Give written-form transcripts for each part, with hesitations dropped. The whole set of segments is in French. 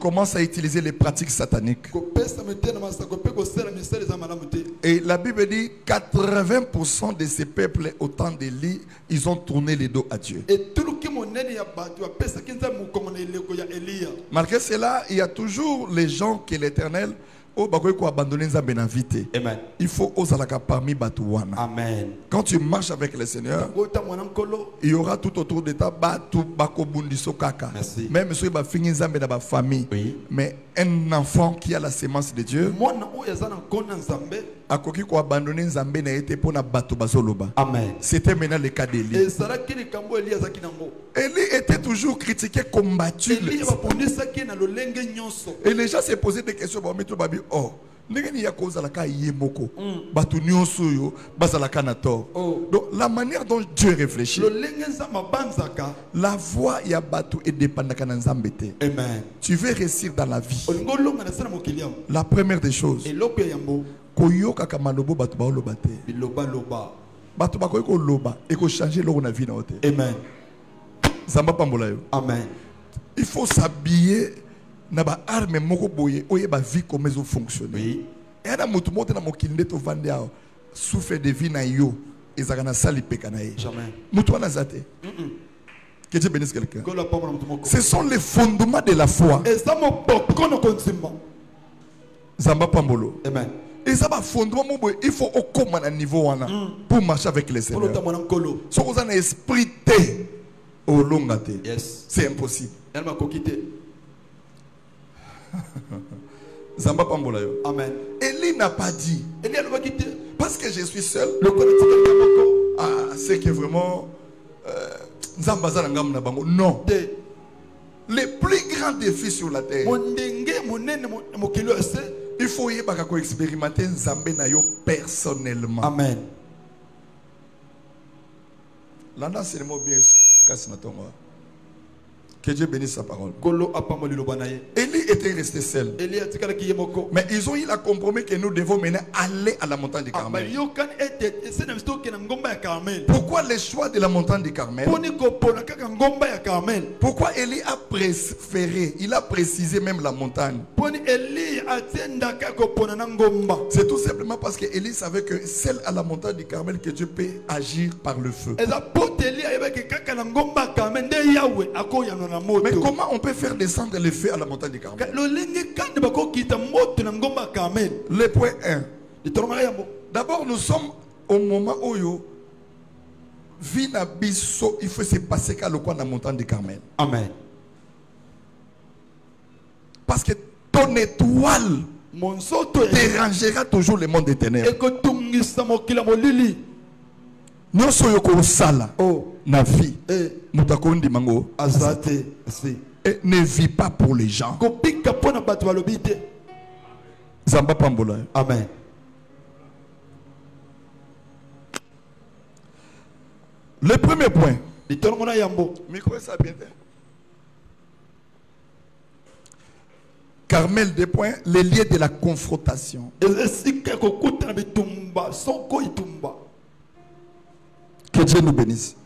commence à utiliser les pratiques sataniques. Et la Bible dit 80% de ces peuples au temps d'Élie, ils ont tourné les dos à Dieu. Malgré cela, il y a toujours les gens que l'Éternel Amen. Il faut oser parmi Batouana. Amen. Quand tu marches avec le Seigneur, il y aura tout autour de ta Batou Bakobundiso Kaka. Même si tu as fini dans la famille, mais un enfant qui a la sémence de Dieu, Akoki ko abandonné Nzambe na été pour na bato bazoloba. Amen. C'était maintenant le cas d'Élie. Élie était toujours critiqué, combattu. Et les gens se posaient des questions. Oh, donc la manière dont Dieu réfléchit, la voix ya bato est dépendante de Nzambe. Amen. Tu veux réussir dans la vie. La première des choses, koyoka kamalobo batu ba oloba te biloba loba batu ba koyiko loba et ko changer loko na vie na ote. Amen. Zamba pambola yo. Amen. Il faut s'habiller na ba arme moko boye oye ba vie comme eso fonctionner. Oui. Et na mutu mote na mokinde to vande ao souffle de vie na yo ezaka na sali peka na ye. Jamais. Mutu wana zate. Que Dieu bénisse quelqu'un. Ce sont les fondements de la foi. Zamba pambolo. Amen. Et ça va fondement, il faut au commun à niveau pour marcher avec les Seigneurs. Si vous avez un esprit au long c'est impossible. Zamba pambola yo. Amen. Élie n'a pas dit. Parce que je suis seul. C'est que vraiment non. Les plus grands défis sur la terre, il faut expérimenter Nzambe na yo personnellement. Amen. L'anda c'est le mot bien. Que Dieu bénisse sa parole. Élie était resté seul. Mais ils ont eu la compromis que nous devons maintenant aller à la montagne du Carmel. Pourquoi le choix de la montagne du Carmel? Pourquoi Élie a préféré, il a précisé même la montagne? C'est tout simplement parce que Élie savait que c'est à la montagne du Carmel que Dieu peut agir par le feu. Mais comment on peut faire descendre le feu à la montagne du Carmel? Le point 1. D'abord, nous sommes au moment où il faut se passer à la montagne du Carmel. Amen. Parce que ton étoile dérangera toujours le monde des ténèbres. Nous sommes sala na vie. Mutakondi mango azate. Et ne vis pas pour les gens. Zamba pambola. Amen. Le premier point. Carmel, des points, les lieux de la confrontation. Que Dieu nous bénisse.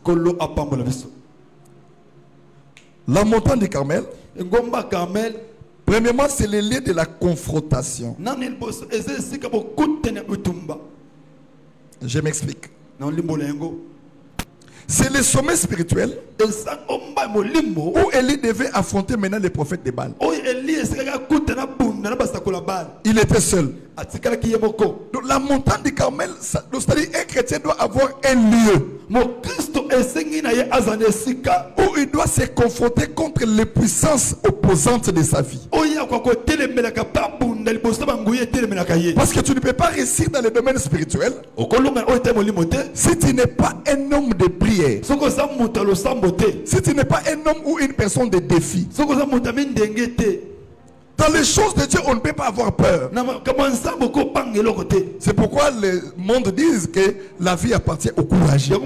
La montagne du Carmel, premièrement, c'est le lieu de la confrontation. Je m'explique. C'est le sommet spirituel où Élie devait affronter maintenant les prophètes de Baal. Il était seul. Donc la montagne du Carmel, c'est-à-dire un chrétien doit avoir un lieu où il doit se confronter contre les puissances opposantes de sa vie. Parce que tu ne peux pas réussir dans le domaine spirituel si tu n'es pas un homme de prière, si tu n'es pas un homme ou une personne de défi. Dans les choses de Dieu, on ne peut pas avoir peur. C'est pourquoi le monde dit que la vie appartient aux courageux.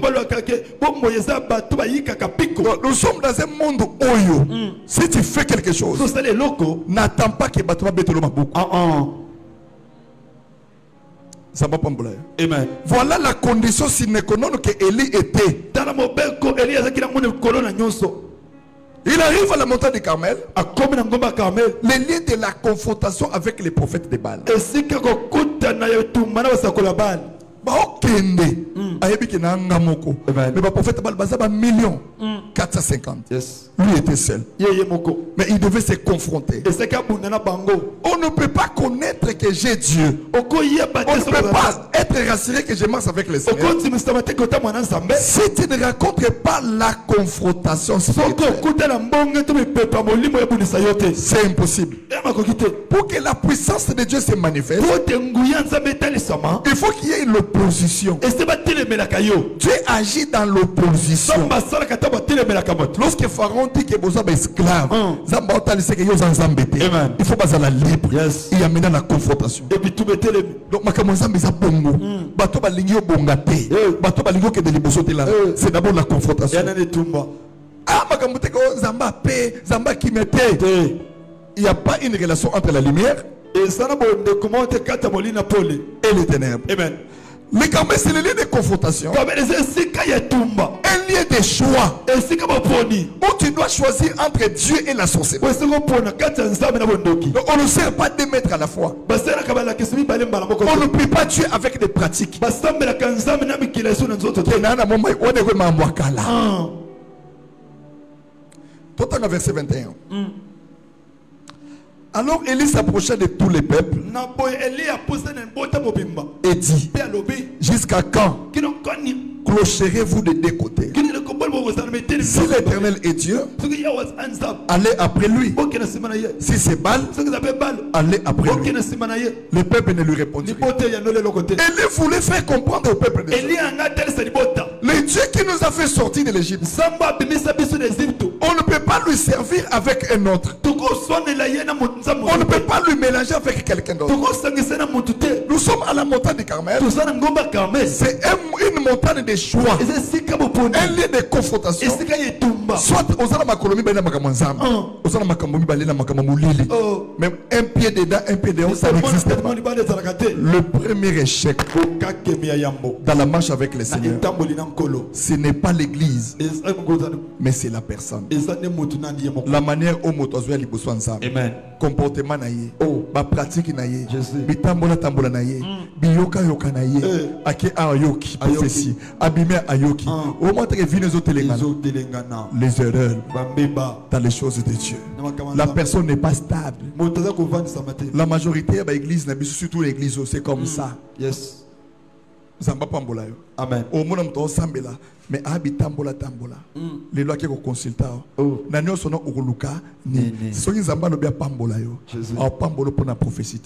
Nous sommes dans un monde oyo. Si tu fais quelque chose, n'attends pas que Batouba Betoloma beaucoup. Amen. Voilà la condition sine qua non que Élie était. Il arrive à la montagne de Carmel. Les liens de la confrontation avec les prophètes de Baal. Mais le prophète Baal a million 450. Yes. Lui était seul. Mais il devait se confronter. On ne peut pas connaître que j'ai Dieu. On ne peut pas être rassuré que je marche avec les Seigneur. Si tu ne rencontres pas la confrontation spirituelle, c'est impossible. Pour que la puissance de Dieu se manifeste, il faut qu'il y ait l'opposition. Dieu agit dans l'opposition. Lorsque Pharaon dit que vous êtes esclaves, il faut pas aller libre. Yes. Il y a maintenant la confrontation. Donc, c'est d'abord la confrontation. Il n'y a pas une relation entre la lumière et les ténèbres. Amen. Mais quand même, c'est le lieu de confrontation. Un lieu de choix. Où tu dois choisir entre Dieu et la sorcellerie. Donc, on ne sert pas deux maîtres à la fois. On ne prie pas Dieu avec des pratiques. Tout en verset 21. Alors Élie s'approcha de tous les peuples et dit: jusqu'à quand clocherez-vous de deux côtés? Si l'Éternel est Dieu, allez après lui. Si c'est Baal, allez après lui. Le peuple ne lui répondit rien. Élie voulait faire comprendre au peuple de Dieu: le Dieu qui nous a fait sortir de l'Égypte, on ne peut pas lui servir avec un autre. On ne peut pas lui mélanger avec quelqu'un d'autre. Nous sommes à la montagne de Carmel. C'est une montagne de choix, un lieu de confrontation. Soit aux Alamakolomie, même un pied dedans, un pied dehors, ça n'existe pas. Le premier échec dans la marche avec le Seigneur, ce n'est pas l'église, mais c'est la personne. La manière où motozo ya liboso ensemble. Amen. Comportement naie, ba pratique naie, bitambola tambola naie, biyoka yoka naie, ake ayoki prophétie, abime ayoki. Au moins que vine zo telengana. Les erreurs dans les choses de Dieu. La personne n'est pas stable. La majorité de l'église, surtout l'église, c'est comme ça. Yes. Amen. Au monde mais tambola les lois qui consultant nanyo sono uruluka ni soki nzamba no bia pambola yo au pambolo pour na prophétie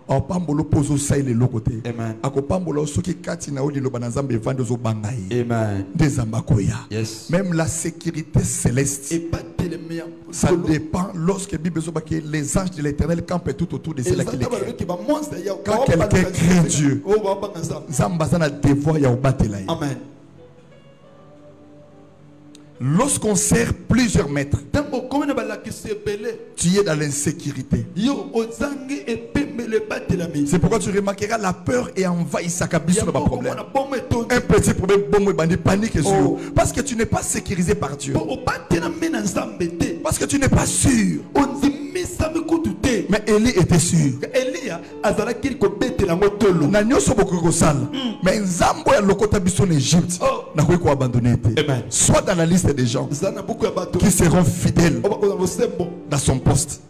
au pambolo pozo sai le lokote ako pambola soki kati na oli lo banazambe vande zo bangai amen des zamba koya. Yes. Même la sécurité céleste et pas les meilleurs, ça dépend lorsque Bible zo que les anges de l'Éternel campent tout autour de ceux-là qui les craignent. Quand quelqu'un craint Dieu, zamba sana devoir ya obatela. Amen. Lorsqu'on sert plusieurs maîtres, tu es dans l'insécurité. C'est pourquoi tu remarqueras la peur et envahit sa cabine sur le problème. Un petit problème, panique et sur. Parce que tu n'es pas sécurisé par Dieu. Parce que tu n'es pas sûr. Mais Élie était sûr. Mais Nzambo ya lokota biso en Égypte n'a pas abandonné. Soit dans la liste des gens qui seront fidèles dans son poste.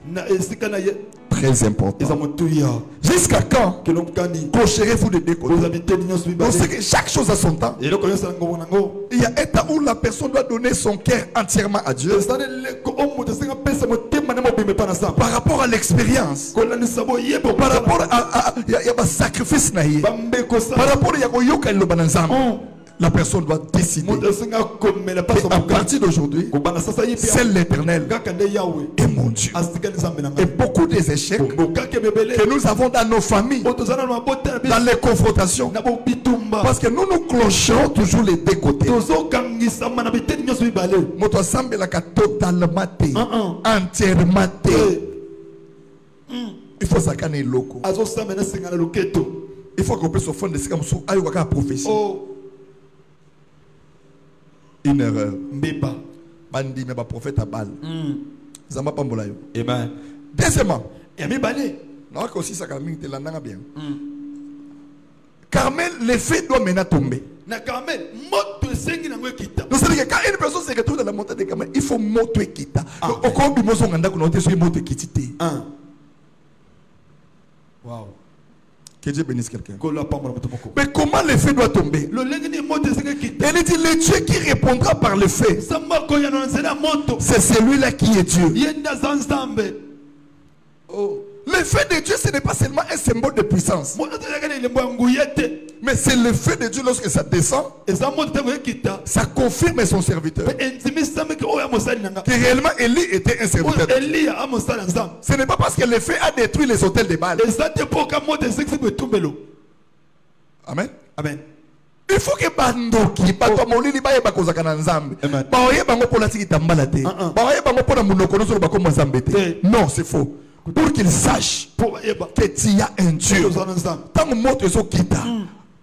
Très important. Jusqu'à quand clocherez-vous de deux côtés? On sait que chaque chose a son temps. Il y a un temps où la personne doit donner son cœur entièrement à Dieu. Par rapport à l'expérience, par rapport à sacrifice, par rapport à la personne doit décider. Et à partir d'aujourd'hui, c'est l'Éternel et mon Dieu. Et beaucoup des échecs que nous avons dans nos familles, dans les confrontations, parce que nous nous clochons toujours les deux côtés. Entièrement. Il faut s'accaner loco. Il faut qu'on puisse se fondre de ce qu'il y a prophétie. Une erreur. bandi mais ba prophète à Baal. Zamba pambola yo. Amen. Deuxièmement, Yami balé. non que aussi ça quand même te l'andanga bien. Carmel, l'effet doit maintenant tomber. Na Carmel, moto sengi na ngwe kita. Donc c'est-à-dire que quand une personne se retrouve dans la montagne de Carmel, il faut moto et kita. Donc au cours du mois on anda qu'on sur moto et kitité. Wow. Que Dieu bénisse quelqu'un. Mais mais comment l'effet doit tomber? Elle dit le Dieu qui répondra par le fait. C'est celui-là qui est Dieu. Oh. Le fait de Dieu, ce n'est pas seulement un symbole de puissance. Mais c'est le fait de Dieu lorsque ça descend. Ça confirme son serviteur. Que réellement Élie était un serviteur. Ce n'est pas parce que le fait a détruit les hôtels de Baal. Amen. Amen. Il faut que bandoki bato molili baye bakozaka na nzambe baoye bango pour la tikita mbala te baoye bango pour la munoko no solo bakoma nzambe te. Non, c'est faux. Pour qu'il sache que tu as un Dieu. Tant que moto ezo kita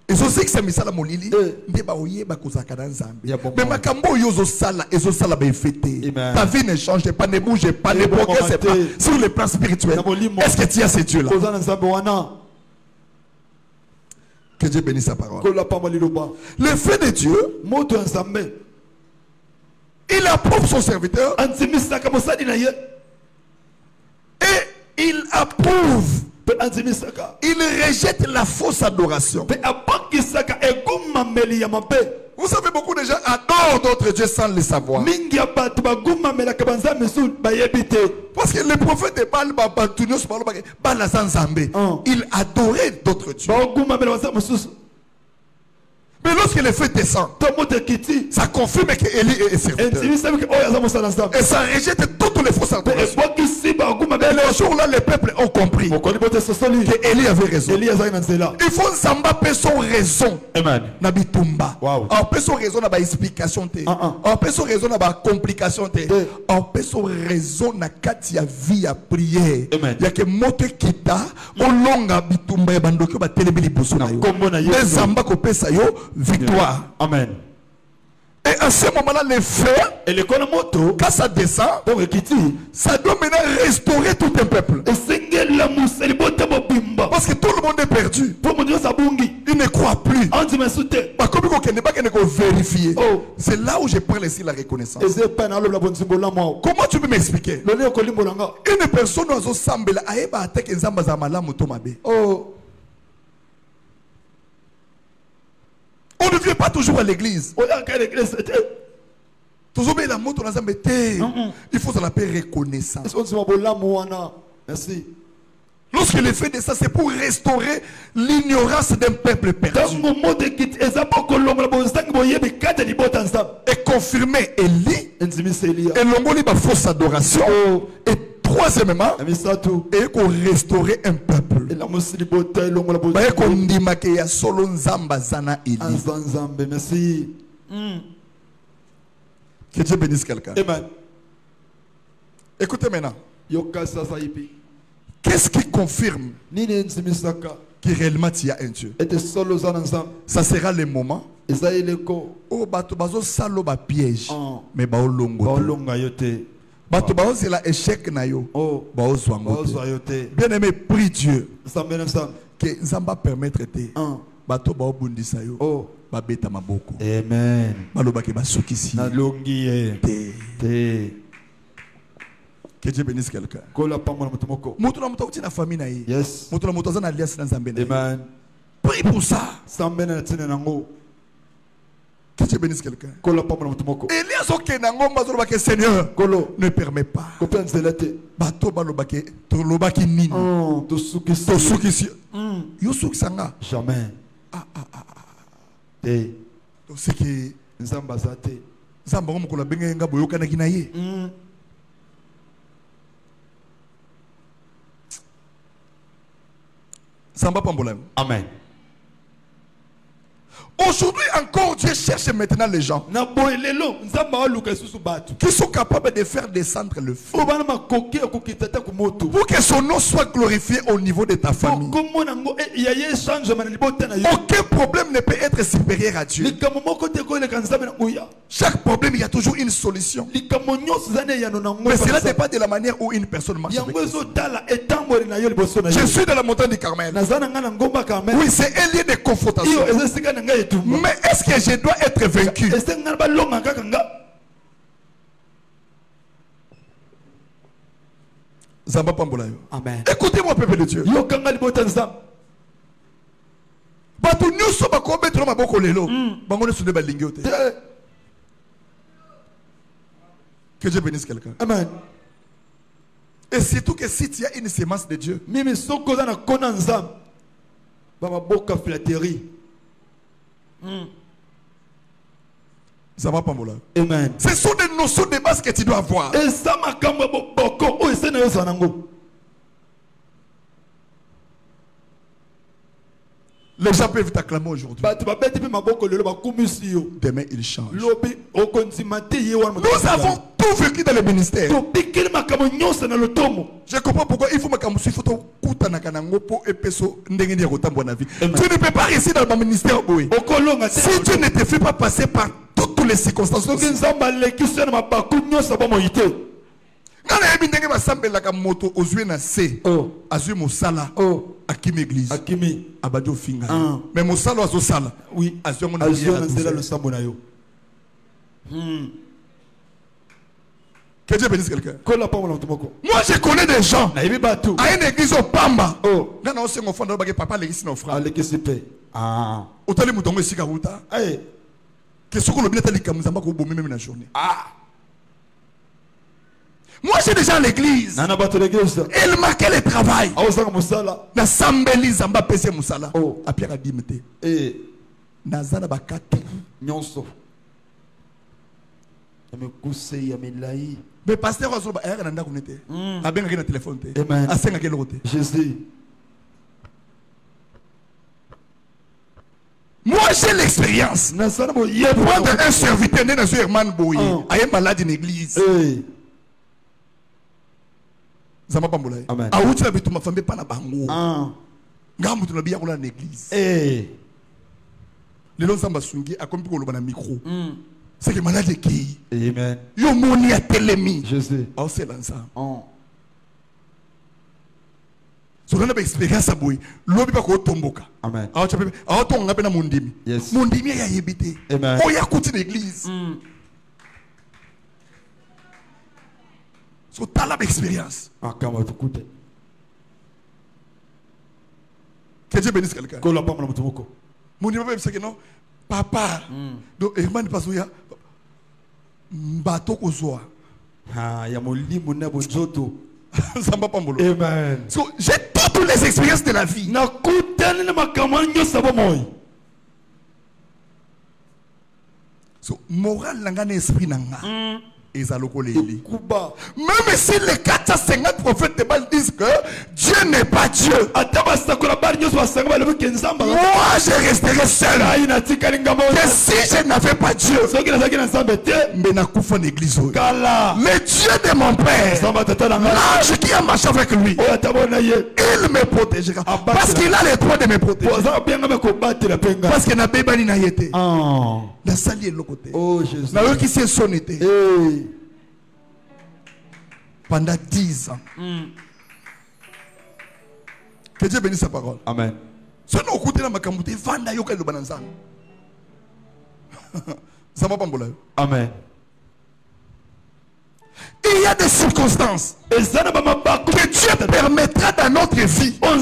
ezo sekisa misala molili nde baoye bakozaka na nzambe. Mais makambo yozo sala ba fêter. Ta vie ne change pas, ne bouge pas, ne progresse pas sur le plan spirituel. Est-ce que tu as ce Dieu là? Que Dieu bénisse sa parole. Le fait de Dieu, il approuve son serviteur et il approuve, il rejette la fausse adoration. Vous savez, beaucoup de gens adorent d'autres dieux sans le savoir. Parce que le prophète de Baal, il adorait d'autres dieux. Mais lorsque le feu descend, ça confirme qu'Élie est serviteur. Et ça rejette toutes les fausses adorations. Et le jour-là, les peuples ont compris qu'Élie avait raison. Il faut Zamba son raison. Na bitumba. On peut son raison na ba explication te. On peut son raison na ba complication te. On peut son raison na kati ya vie ya prière. Ya ke moto kita olonga bitumba ya bandoki ba telebeli boso na yo. Les Zamba ko pesa yo victoire. Amen. Et à ce moment-là, le feu, quand ça descend, ça doit maintenant restaurer tout un peuple. Parce que tout le monde est perdu. Il ne croit plus. C'est là où je parle ici la reconnaissance. Comment tu peux m'expliquer? Une personne doit s'assembler à attaquer un zambazamala motomabe. On ne vient pas toujours à l'église. Toujours bien la moto, il faut la paix reconnaissance. Merci. Lorsque le fait de ça, c'est pour restaurer l'ignorance d'un peuple perdu. Et confirmer Élie. Et l'ongoli ma fausse adoration. Et troisièmement, et qu'on restaurer un peuple. Et qu'on dit qu'il y a solo nzamba zana Élie. Merci. Que Dieu bénisse quelqu'un. Amen. Écoutez maintenant. Qu'est-ce qui confirme que réellement il y a un Dieu? Ça sera le moment où bato salo ba piège mais ba longo bato c'est la échec na yo ba ozwango. Bien aimé, prie Dieu que Nzamba permettre te bato ba bundisa yo ba beta maboko. Amen. Baloba ke ba sukisi na longi te. Que Dieu bénisse quelqu'un. Yes. Amen. Prie pour ça. Que Dieu bénisse quelqu'un. Elias ok Seigneur ne permet pas. Bato balobake tolobaki nini. Tosukisi. Yosukisanga. Jamais. Donc c'est que Nzamba zate. Nzamba ngomukola benga boyokana kinaye. Samba pambola. Amen. Aujourd'hui encore, Dieu cherche maintenant les gens qui sont capables de faire descendre le feu pour que son nom soit glorifié au niveau de ta famille. Aucun problème ne peut être supérieur à Dieu. Chaque problème, il y a toujours une solution. Mais cela dépend de la manière où une personne marche avec Dieu. Je suis dans la montagne du Carmel. Oui, c'est un lieu de confrontation. Mais est-ce que je dois être vaincu? Amen. Écoutez-moi, peuple de Dieu. Que Dieu bénisse quelqu'un. Amen. Et surtout que si tu as une sémence de Dieu, amen. Ce sont des notions de base que tu dois avoir. Les gens peuvent t'acclamer aujourd'hui. Demain, ils changent. Nous avons tout vécu dans le ministère. Je comprends pourquoi il faut que tu ne peux pas rester dans le ministère. Si Dieu ne te fait pas passer par toutes les circonstances, quand les bindenge basambela ka moto ozwe na se azwe mosala akimi église akimi abadi ofinga mais mosala azo sala oui azwe ngona azwe le sambo na yo que Dieu bénisse quelqu'un. Moi je connais des gens à une église au Pamba ngana osengo fanda ba papa l'église na offrande l'église paix otali mutongo esika ruta que soko lo bineta likamuzamba ko bomi même na journée moi j'ai déjà l'église. Il marquait le travail. Na sambeli zamba pese musala. A Pierre a dimete. Nazana bakati. Nyonso. Ame kuse ya milai. Mais pasteur ozo ba era nda kunete. Abenga ke na téléphone te. Asenga ke lokote. Jésus. Moi j'ai l'expérience. Je prends un serviteur dans un Herman Boye. A un malade en église. Zama pambola. Amen. Auti na bitu mafambe pana bango. Ngamu tuna biya kola na église. Lelo samba sungi akombi ko loba na micro. C'est que malade qui. Amen. Yo moni a telemi. Jésus. Au c'est l'ensemble. So na ba experience aboy. Lobi ba ko tomboka. Amen. Au chape. Au to ngape na mundimi. Yes. Mundimi ya yebite. Amen. O ya kuti na église. So tu as l'expérience. Que Dieu bénisse quelqu'un. Mon Dieu me dit que non, papa. Donc Herman passe où ya bateau kozoa. Ah, ya moli mona bonjoto. Ça m'a pas mbolo. Amen. So j'ai toutes les expériences de la vie. Na kutani na makamanyo sabamoy. So moral nanga esprit nanga. Même si les 450 prophètes de Baal disent que Dieu n'est pas Dieu, moi je resterai seul. Que si je n'avais pas Dieu, le Dieu de mon père, l'ange qui a marché avec lui, il me protégera. Parce qu'il a le droit de me protéger. Parce qu'il n'a pas ni été. La salle est de l'autre côté. La qui s'est sonné. Pendant 10 ans. Que Dieu bénisse sa parole. Amen. Si nous écoutons ma camouté, vanda yoka le bananzan. Ça va pas me Amen. Il y a des circonstances que Dieu permettra dans notre vie pour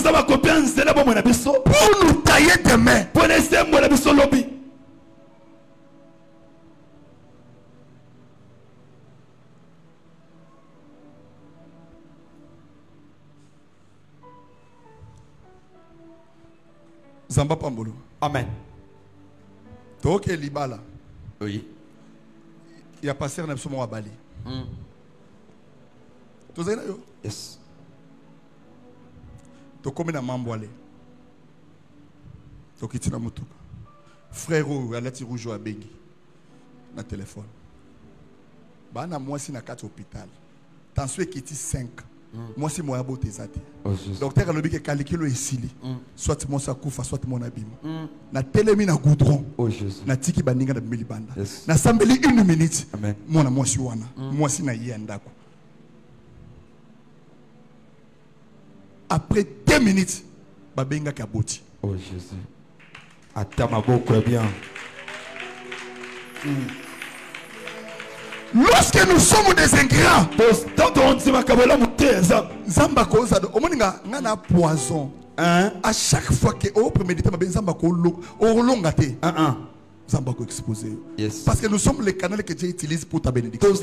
nous tailler des mains. Zamba Pambolo. Amen. Donc, Libala. Oui. Il y a passé un absolument à Bali. Tu sais, yes. Tu comme un mamboale. Tu quittes la moto. Frère, elle a tiré rouge à Bengi. Na téléphone. Bah, na moi, si na 4 hôpital. Tension qui est 5. Moi, si moi, je suis docteur, il a dit que calcul est ici. Soit moi, ça koufa, soit mon abîme. Na télémi na goudron. Na tiki baninga na milibanda. Na sambeli 1 minute. Moi, moi, si wana. Moi, si na yandako. Après 2 minutes, babenga kaboti. Oh Jésus. Attends, beaucoup bien. Lorsque nous sommes des ingrats, Zamba cause ngana poison. À chaque fois que au premier temps Zamba ko longate. Zamba ko exposé. Parce que nous sommes les canaux que Dieu utilise pour ta bénédiction. Ne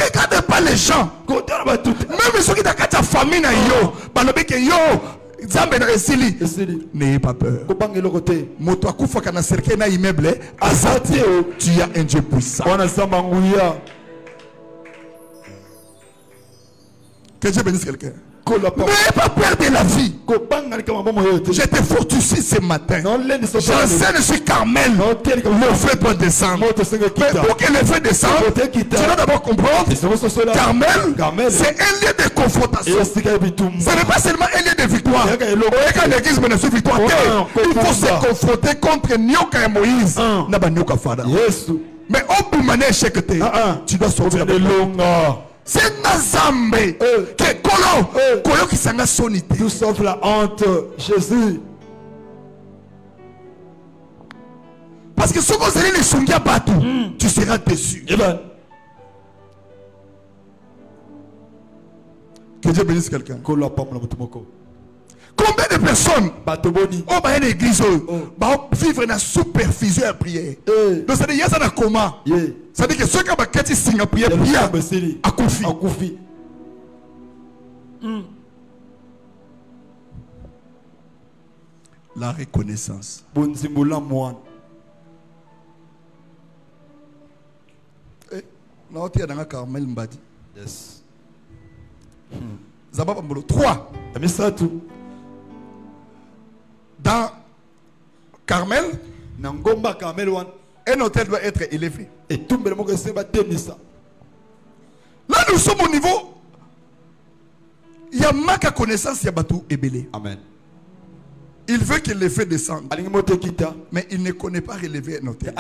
regardez pas les gens. Même ceux qui ont ta famille na yo, balobi ke yo Zamba na esili. N'ayez pas peur. Moto akufa kana cercle na immeuble azati, tu as un Dieu puissant. Que Dieu bénisse quelqu'un. N'ayez pas peur de la vie. Je te fortifie ce matin. J'enseigne sur Carmel. Le feu doit descendre. Mais pour que le feu descende, tu dois d'abord comprendre. Carmel, c'est un lieu de confrontation. Ce n'est pas seulement un lieu de victoire. L'église mène sur victoire. Il faut se confronter contre Nyoka et Moïse. Mais au bout de l'échec, tu dois sortir de l'eau. C'est Nazambe que Kolo qui s'en a sonité. Tout sauf la honte, Jésus. Parce que ce que vous allez les songia bateau, tu seras déçu. Que Dieu bénisse quelqu'un. Combien de personnes au bas de l'église vivre dans la superficie à prière? Donc ça veut dire qu'il y a un coma. Ça veut dire que ceux qui ont été signés à prier, à Koufi. La reconnaissance. Carmel Mbadi. Yes. 3. Dans Carmel, un hôtel doit être élevé. Là, nous sommes au niveau. Il y a ma connaissance, il y a Batou et Belé. Amen. Il veut qu'il les fait descendre. Mais il ne connaît pas relever un hôtel.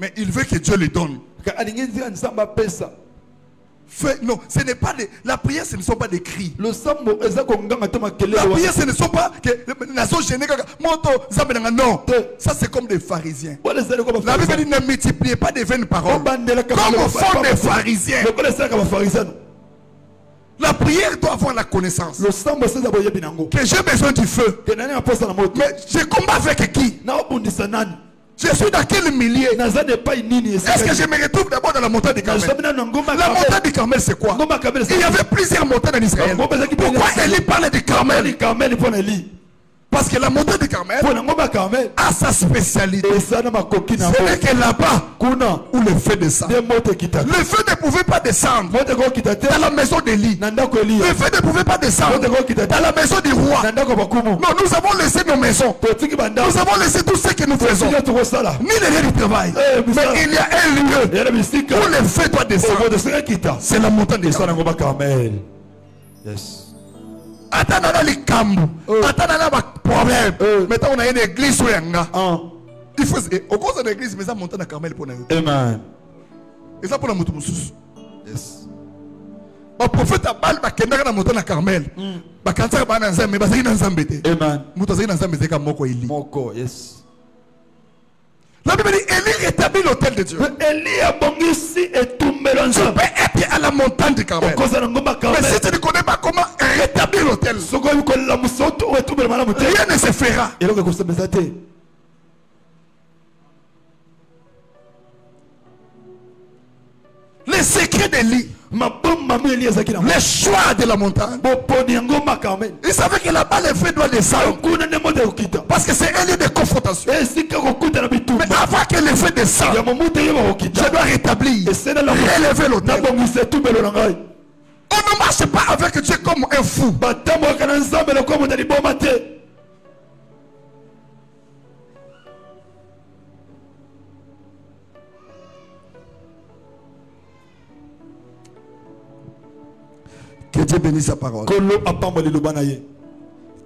Mais il veut que Dieu lui donne. Non, ce n'est pas la prière, ce ne sont pas des cris. La prière, ce ne sont pas non, ça c'est comme des pharisiens. La Bible dit ne multipliez pas des vaines paroles comme font des pharisiens. La prière doit avoir la connaissance que j'ai besoin du feu. Mais je combat avec qui? Je suis dans quel milieu? Est-ce que je me retrouve d'abord dans la montagne du Carmel? La montagne du Carmel, c'est quoi? Il y avait plusieurs montagnes en Israël. Pourquoi Élie parle du Carmel? Parce que la montagne du Carmel a sa spécialité. Ce n'est que là-bas où le feu descend. Le feu ne pouvait pas descendre dans la maison d'Élie. Le feu ne pouvait pas descendre dans la maison du roi. Non, nous avons laissé nos maisons. Nous avons laissé tout ce que nous faisons. Ni le lieu du travail. Mais il y a un lieu où le feu doit descendre. C'est la montagne du Carmel. Yes. Attends les camps. Attends les problèmes. Maintenant on a une église où il faut au cause de l'église mais ça monte dans Carmel pour nous. Amen. Et ça pour la moto mususu. Yes. Le prophète Abal ba kenda na montagne Carmel. Ba kansa ba na nzambe ba zaki na nzambe te. Amen. Muto zaki na nzambe zeka moko Eli. Moko, yes. La Bible dit Élie rétablit l'autel de Dieu. Élie a bongisi et tombé dans tu peux être à la montagne de Carmel. Mais si tu ne connais pas comment rétablir l'autel, rien ne se fera. Les secrets d'Élie, les choix de la montagne. Il savait que là-bas le feu doit descendre. Parce que c'est un lieu de confrontation. Mais avant que le feu descende, je dois rétablir, relever l'autel. On ne marche pas avec Dieu comme un fou. Que Dieu bénisse sa parole.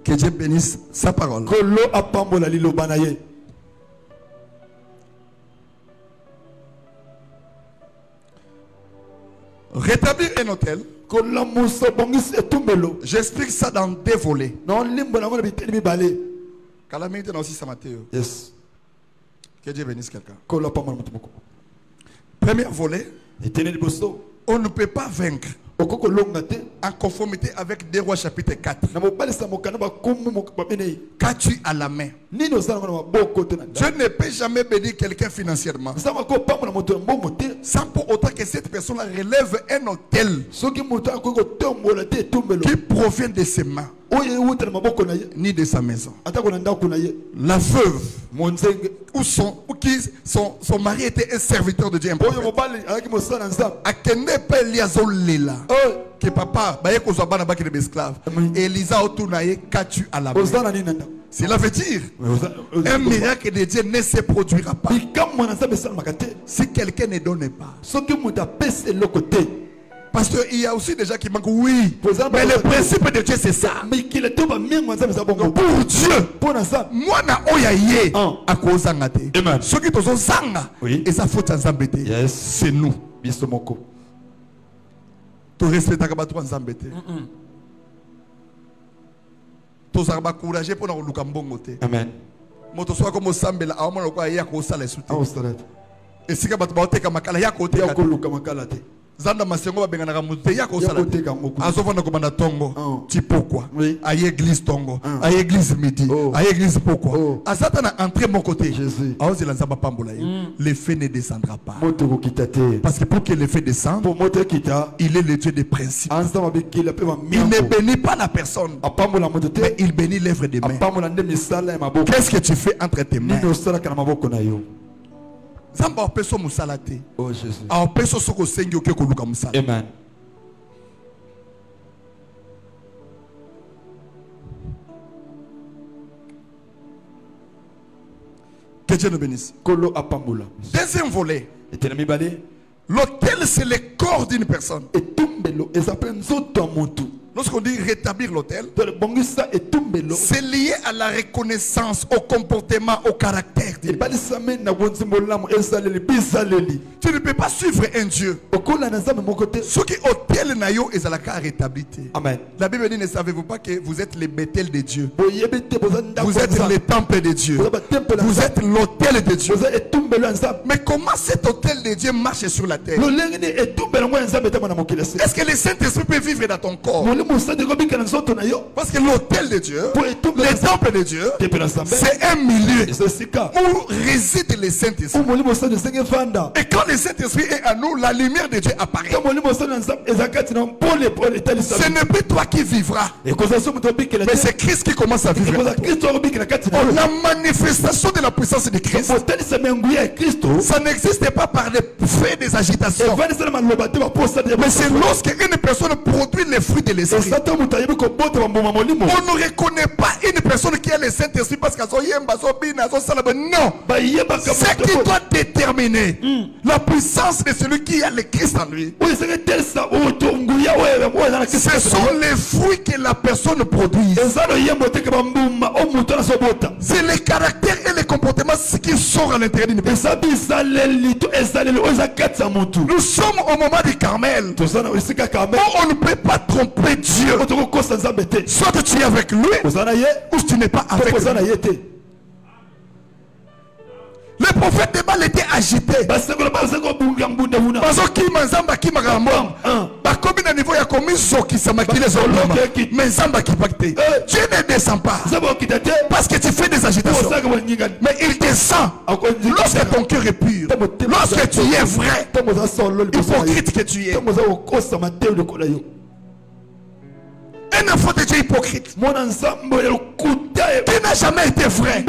Que Dieu bénisse sa parole. Rétablir un hôtel. J'explique ça dans 2 volets. Yes. Que Dieu bénisse quelqu'un. Premier volet. On ne peut pas vaincre en conformité avec 2 Rois chapitre 4. Qu'as-tu à la main? Dieu ne peut jamais bénir quelqu'un financièrement sans pour autant que cette personne relève un hôtel qui provient de ses mains ni de sa maison. La veuve ou son mari était un serviteur de Dieu, un prophète. Que papa esclave. Elisa otunaye qu'as-tu à la main? Cela veut dire un miracle de Dieu ne se produira pas si quelqu'un ne donne pas. Parce qu'il y a aussi des gens qui manquent, oui. Mais le principe de Dieu, c'est ça. Pour Dieu, moi, na oyaye à cause d'angate. Ceux qui sont zanga, et ça faut t'enzambete. C'est nous. Tu respectes ta kabatou enzambete. Tu as encouragé pour nous lukambongote. Amen. Moto soit comme sambela, a moins quoi ya ko sala soute. Et si kabatu ba oteka makala ya ko oteka makala te. Zanda masengo ba bengana kamuté ya ko sala azova na komanda tongo tipokwa à église tongo à église midi à église pourquoi azata na entrer mon côté Jésus aozi la nzamba pambola le feu ne descendra pas parce que pour que le feu descende il est le Dieu des principes. Il ne bénit pas la personne mais il bénit l'œuvre des mains. Qu'est-ce que tu fais entre tes mains? Zamba opeso musala te. Oh Jésus. A opeso soko sengi oke koluka musala. Amen. Que Dieu nous bénisse. Kolo apambula. Deuxième volet. Etenami balé. L'autel c'est le corps d'une personne. Et tumbelo et ça prend zoto montu. Lorsqu'on dit rétablir l'autel, c'est lié à la reconnaissance, au comportement, au caractère. Tu ne peux pas suivre un Dieu. Ce qui est autel nayo est à la carte rétablie. Amen. La Bible dit, ne savez-vous pas que vous êtes les Bethel de Dieu? Vous êtes les temples de Dieu. Vous êtes l'autel de Dieu. Mais comment cet autel de Dieu marche sur la terre? Est-ce que le Saint-Esprit peut vivre dans ton corps? Parce que l'autel de Dieu, le temple de Dieu, c'est un milieu où réside le Saint-Esprit. Et quand le Saint-Esprit est à nous, la lumière de Dieu apparaît. Ce n'est plus toi qui vivras, mais c'est Christ qui commence à vivre. La manifestation de la puissance de Christ, ça n'existe pas par les faits des agitations, mais c'est lorsque une personne produit les fruits de l'esprit. On ne reconnaît pas une personne qui a le Saint-Esprit parce qu'elle non. Ce qui doit déterminer la puissance de celui qui a le Christ en lui, ce sont les fruits que la personne produit. C'est le caractère et le comportement qui sort à l'intérieur d'une personne. Nous sommes au moment du Carmel où on ne peut pas tromper Dieu. Soit tu es avec lui ou tu n'es pas avec lui. Le prophète de Baal était agité. Parce que Dieu ne descend pas parce que tu fais des agitations, mais il descend lorsque ton cœur est pur, lorsque tu es vrai, hypocrite que tu es. Un enfant de Dieu hypocrite qui n'a jamais été vrai.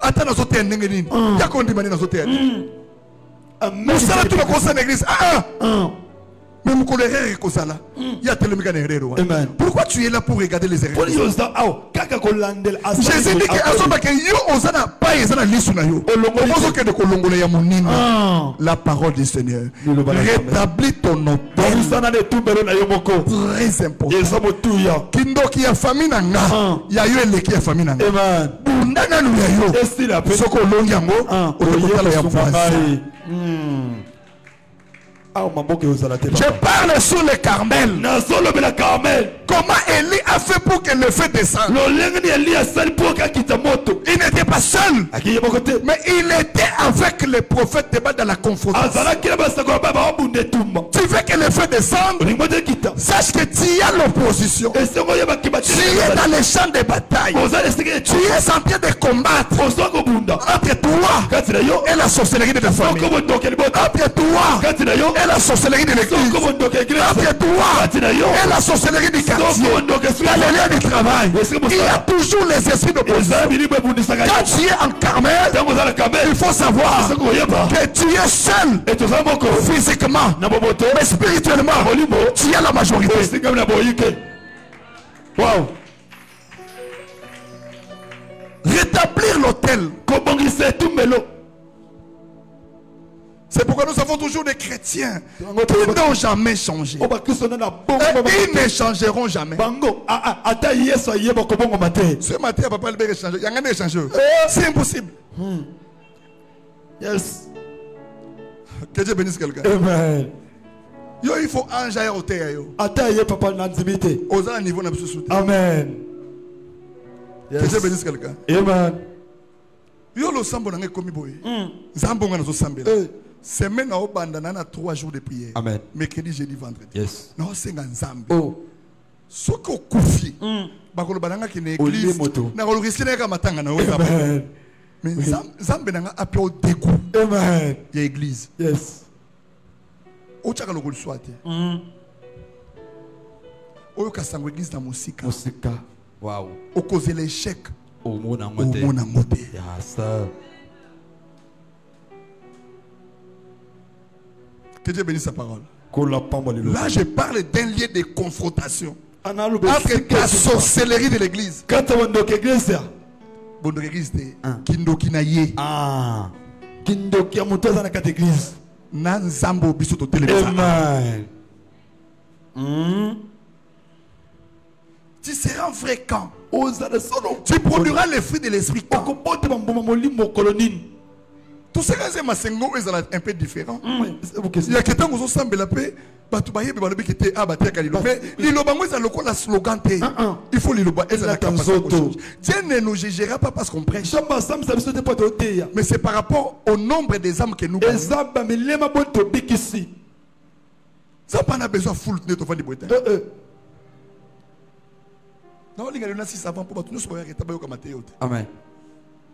Attends, nous sommes il y a qu'on dit dans l'église. Mais mon colère est kozala. Il y a tellement de erreurs. Pourquoi tu es là pour regarder les erreurs? Jésus dit que azoba ke yo ozana pas ezana lisu na yo. Omozo ke de kolongola ya monini. La parole du Seigneur. Rétablis ton hôtel. Très important. Kindoki ya famille nanga. Ya yo eleki ya famille nanga. Bundana nu ya yo. Soko longi yango. Otokotala ya voisin. Je parle sur le Carmel. Comment Élie a fait pour que le feu descende? Il n'était pas seul, mais il était avec les prophètes débat dans la confrontation. Tu veux que le feu descende? Sache que tu as l'opposition. Tu es dans les champs de bataille. Tu es en train de combattre entre toi et la sorcellerie de ta famille. Entre toi et la sorcellerie de l'église. Entre toi et la sorcellerie du quartier. Il y a les liens du travail. Il y a toujours les esprits d'opposition. Quand tu es en Carmel, il faut savoir que tu es seul physiquement, mais spirituellement tu as la majorité. Wow. Rétablir l'autel. C'est pourquoi nous avons toujours des chrétiens qui n'ont jamais changé. Et ils ne changeront jamais. Ce matin, papa, il va changer. Il y a un échange. C'est impossible. Yes. Que Dieu bénisse quelqu'un. Amen. Yo, il faut enjailler au terre. Aux un niveau de soutien. Amen. Que Dieu bénisse quelqu'un. Amen. Yo, le sambo n'a pas commis boy. Sambo n'a pas sambo. Semaine à Obandana, 3 jours de prière. Amen. Mercredi, jeudi, vendredi. Yes. Non, c'est un Zambie. Oh. Ce qu'on confie. Bakolo bananga qui n'est église. Na ko risque na ka matanga na oza. Mais Zambie n'a appelé au dégoût. Amen. Il y a église. Yes. O chaka lokolo swate. O kasango église na musika. Musika. Wow. O cause l'échec. Au mona ngote. Au mona ngote. Yes. Que Dieu bénisse sa parole. Là, je parle d'un lien de confrontation entre la sorcellerie de l'église. Bon, l'église de Kindoki na ye. Ah. Kindoki a monté dans la église. Nanzambo biso to télévision. Amen. Tu seras fréquent. Tu produiras les fruits de l'esprit. Tout ce que c'est un peu différent. Il y a quelqu'un qui semble la paix. Mais le slogan, il faut Dieu ne nous jugera pas parce qu'on prêche. Mais c'est par rapport au nombre des âmes que nous avons. Ça n'a pas besoin de foule de te faire du bruit. Amen.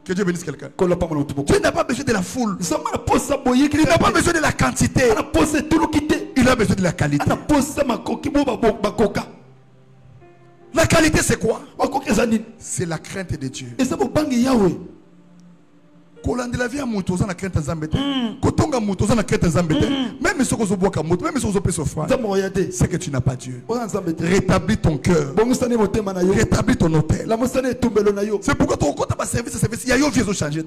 Que Dieu bénisse quelqu'un. Tu n'as pas besoin de la foule. Il n'a pas besoin de la quantité. Il a besoin de la qualité. La qualité c'est quoi? C'est la crainte de Dieu. Kolande la vie à mutoza na crainte nzambete. Kotonga mutoza na crainte nzambete. Même si vous bois kamoto, même si vous opé souffrance, c'est que tu n'as pas Dieu. Rétablis ton cœur. Rétablis ton hôtel. C'est pourquoi ton compte à service, il y a eu vieux changer.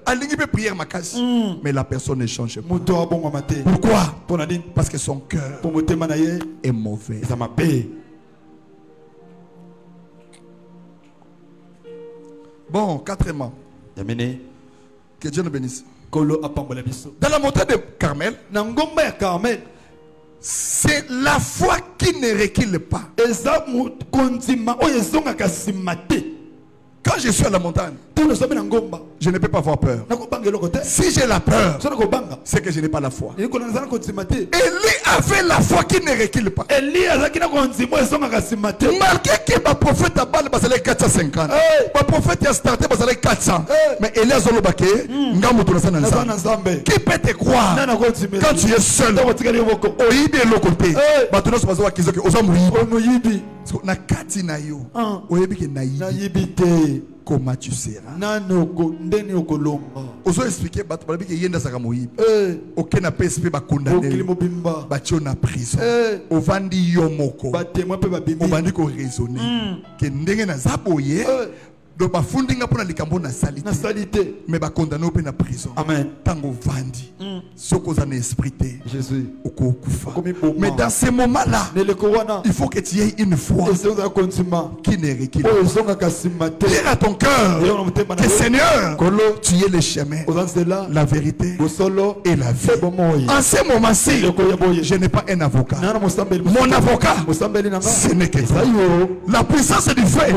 Aligné peut prière ma casse, mais la personne ne change pas. Pourquoi? Parce que son cœur est mauvais. Ça m'a payé. Bon, quatrièmement. Que Dieu nous bénisse. Dans la montagne de Carmel, c'est la foi qui ne recule pas. Quand je suis à la montagne, je ne peux pas avoir peur. Si j'ai la peur, c'est que je n'ai pas la foi. Élie avait la foi qui ne recule pas. Malgré que ma prophète a balle, c'est 450. Ma prophète a starté, c'est 400. Mais Élie a zolobake, qui peut te croire quand tu es seul? Oyibi est l'occupé. Maintenant, c'est pas que aux hommes na kati na yo. Oyibi que naïbi. comment tu seras. Ozo expliquer bato balabi ke yenda saka moyibi. Aucun PSP ba condamné. Ba tio na prison. Ovandi yo moko. Ovandi ko raisonner. Que ndenge na zaboye. Donc ba fundinga pona likambo na salité. Mais ba condamné au na prison. Amen. Tango vandi. Soko za na esprit. Jésus. Mais dans ces moments-là, il faut que tu aies une foi qui ne recule pas. Dire à ton cœur que Seigneur, tu es le chemin, la vérité et la vie. En ce moment-ci, je n'ai pas un avocat. Mon avocat, ce n'est que ça. La puissance du fait,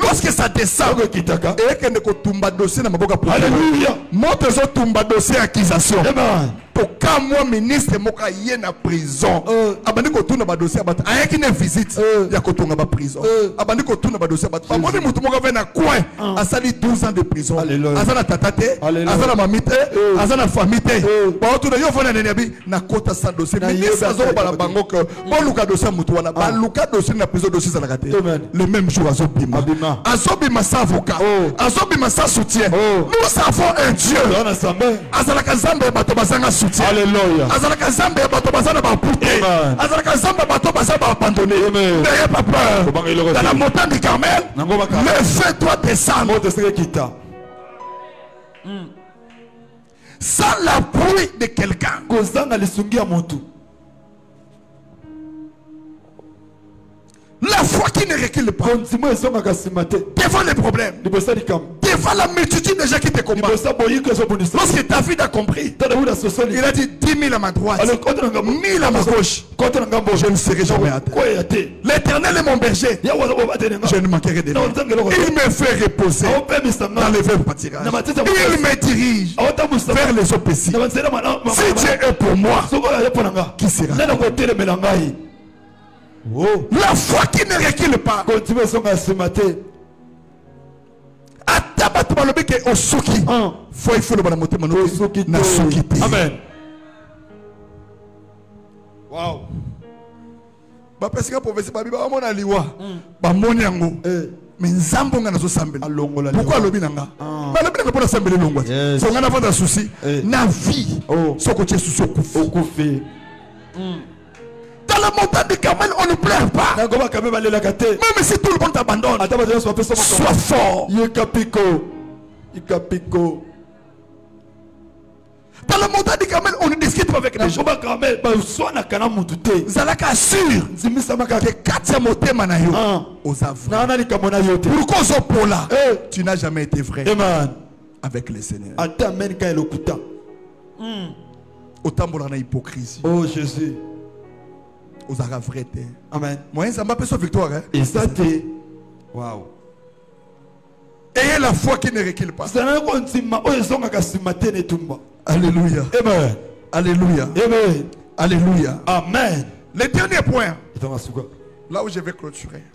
lorsque ça descend, et que ne tumba dossier na maboka pour. Alléluia. Monte zo tumba dossier accusation. Amen. Quand moi ministre moka yé na prison abandi ko tuna ba dossier bat ayaki na visite ya ko tunga ba prison abandi ko tuna ba dossier bat amoni mutu moka ve na coin asali 12 ans de prison azana tatate azana mamite azana famite ba otu na yo fona nene bi na kota sa dossier ministre azo ba la bango que bon luka dossier mutu wana ba luka dossier na prison dossier za la kate le même jour azo bima sa avocat azo bima sa soutien nous avons un Dieu azala kazambe bato bazanga soutien. Alléluia. Azalaka Zambé bato bazana ba pouté. Azalaka Zambé bato bazana ba abandonné. N'ayez pas peur. Dans la montagne du Carmel, le feu doit descendre. Sans l'appui de quelqu'un. La foi qui ne recule pas devant les problèmes, devant la multitude de gens qui te combattent. Lorsque David a compris, il a dit 10 000 à ma droite, 1000 à ma gauche, je ne serai jamais à terre. L'Éternel est mon berger, je ne manquerai de rien. Il me fait reposer dans les verts pâtirages. Il me dirige vers les eaux paisibles. Si Dieu est pour moi, qui sera? La foi qui ne recule pas. Amen. Wow. Parce que mais nzambo nga nazo sambela pourquoi lobi nanga balobi nanga pona sambela longwa so nga na vanda souci na vie soko tche souci okufi. Dans la montagne du Carmel, on ne pleure pas. Même si tout le monde t'abandonne, sois fort. Dans la montagne du Carmel, on ne discute pas avec les gens. Zalaka assure que Katia Motema na yo aux aveux. Pourquoi aux opola tu n'as jamais été vrai avec le Seigneur. Autant de hypocrisie. Oh Jésus. Aux arabes. Amen. Moi, ça m'a fait victoire. Et ça, t'es. Waouh. Ayez la foi qui ne recule pas. Alléluia. Amen. Alléluia. Amen. Alléluia. Amen. Le dernier point. Là où je vais clôturer.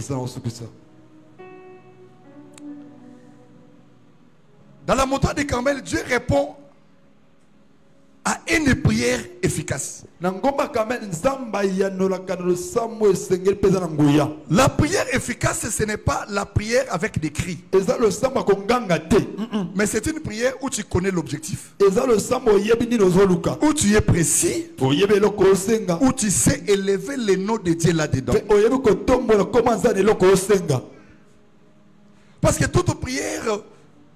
Dans la montagne du Carmel, Dieu répond à une prière efficace. La prière efficace, ce n'est pas la prière avec des cris. Mais c'est une prière où tu connais l'objectif. Où tu es précis. Où tu sais élever le nom de Dieu là-dedans. Parce que toute prière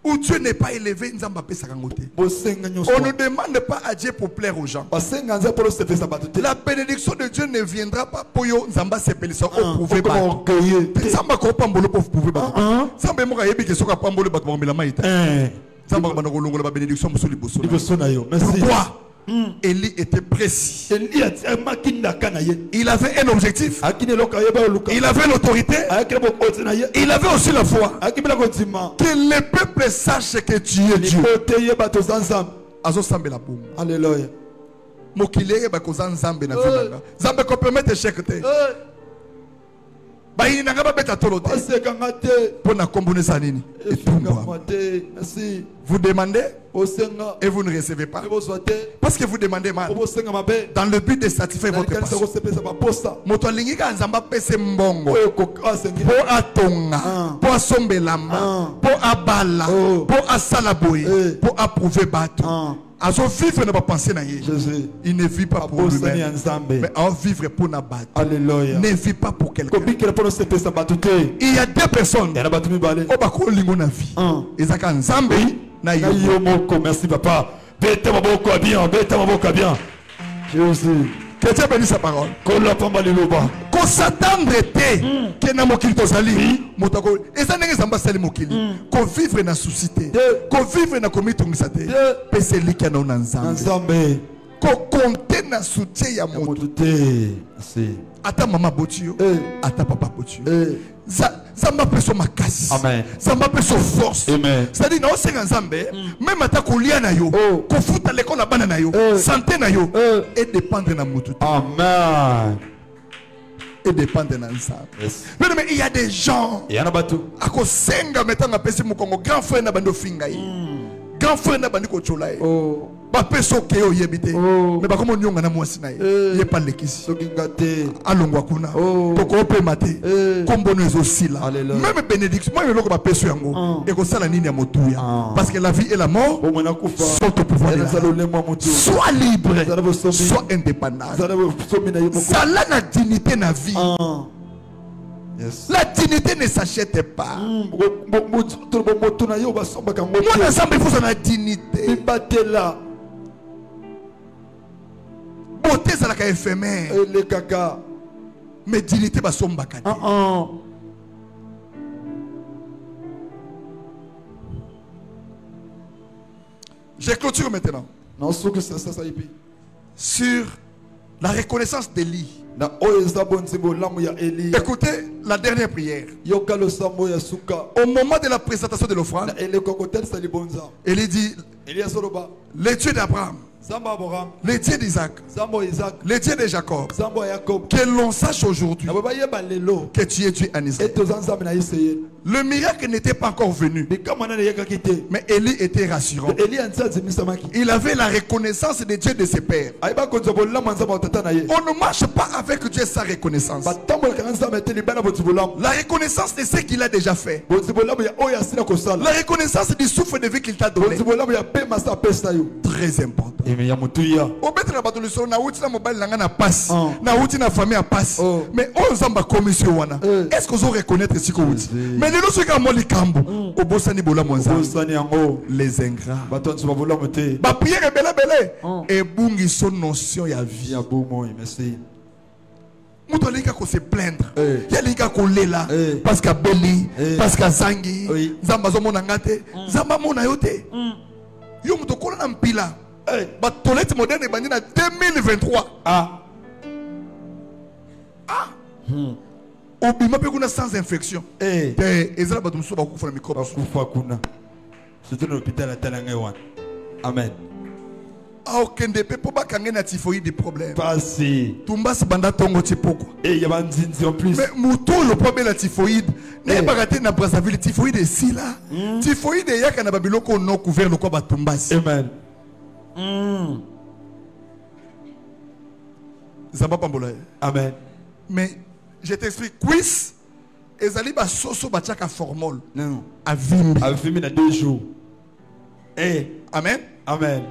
où Dieu n'est pas élevé, on ne demande pas à Dieu pour plaire aux gens. La bénédiction de Dieu ne viendra pas pour yo Nzamba sepeli so oprouver ba. Nzamba ko pambolo pour prouver ba. Nzamba mo ka yebi ke so ka pambolo ba ko mbela maita. Nzamba ba ko longola ba bénédiction musuli boso. Pourquoi? Élie était précis. Il avait un objectif. Il avait l'autorité. Il avait aussi la foi. Que le peuple sache que tu es Dieu. Alléluia. baini nanga babeta tolote pona kombone sanini vous demandez et vous ne recevez pas parce que vous demandez mal dans le but de satisfaire votre passion. Moto lingika nzamba pese mbongo po atonga po asombelamba po abala po asalaboye po approuver bato azo vivre na pas penser na ye. Il ne vit pas pour lui-même mais en vivre pour na bato. Alléluia. Ne vit pas pour quelqu'un. Il y a deux personnes au bako lingo na vie ezaka nzambe na yo. Merci papa. Bête maboko bien, bête maboko bien. Jésus. Que Dieu bénisse sa parole. Qu'on s'attendre que na mokili tozali motako eza ndenge zamba sali mokili ko vivre na suscité ko vivre na komitungisa te pese liki na nzambe ko compter na soutien ya moto te ata mama botio ata papa botio zamba peso makasi zamba peso force c'est-à-dire na osenga nzambe même ata kolia na yo ko futa leko na bana na yo santé na yo et dépendre na moto te amen et dépendre de nzambe. Mais il y a des gens à kosenga metanga pesi mukongo grand frère na bando finga yi grand frère na bandi ko chola yi ba peso ke yo yebite mais ba komo nyonga na mwasi na ye pas lekisi alongwa kuna to ko pe mate kombono ezo sila même bénédiction moi loko ba peso yango e ko sala nini ya motuya parce que la vie et la mort sont au pouvoir de sois libre sois indépendant sala na dignité na vie. La dignité ne s'achète pas. Moi, ensemble, il faut son dignité. Beauté, c'est la éphémère. Mais dignité, c'est son bakade. Je clôture maintenant. Sur la reconnaissance d'Élie. Écoutez la dernière prière. Au moment de la présentation de l'offrande, Élie dit: le Dieu d'Abraham, le Dieu d'Isaac, le Dieu de Jacob, que l'on sache aujourd'hui que tu es Dieu en Israël. Le miracle n'était pas encore venu, mais Élie était rassurant. Il avait la reconnaissance de Dieu de ses pères. On ne marche pas avec Dieu sans reconnaissance. La reconnaissance de ce qu'il a déjà fait. La reconnaissance du souffle de vie qu'il t'a donné. Très important. Mais est-ce que vous reconnaître ce que vous dites? Mais les ingrats. Ma prière est belle. Et bungi son notion ya vie. Muto lika ko se plaindre. Ya lika ko lela parce que beli, parce que zangi, zamba zo mona ngate, zamba mona yote. Yo muto ko na mpila. Ba toilette moderne bandi na 2023. Obima pe kuna sans infection. Ezala ba tumso ba kufa na microbe. Kufa kuna. Surtout dans l'hôpital à Talangewan. Amen. Aucun des peuples pas kangé na typhoïde des problèmes. Passé. Tumbas banda tongo tipoko. Et il y a un zinzi en plus. Mais mouto le problème la typhoïde. N'est pas raté na Brazzaville typhoïde est si là. Typhoïde est yaka na babiloko non couvert le quoi ba tumbas. Amen. Zamba pambola. Amen. Mais je t'explique quiz ezali ba soso ba tchaka formol. Non. A vimbi. A vimbi na 2 jours. Amen. Amen.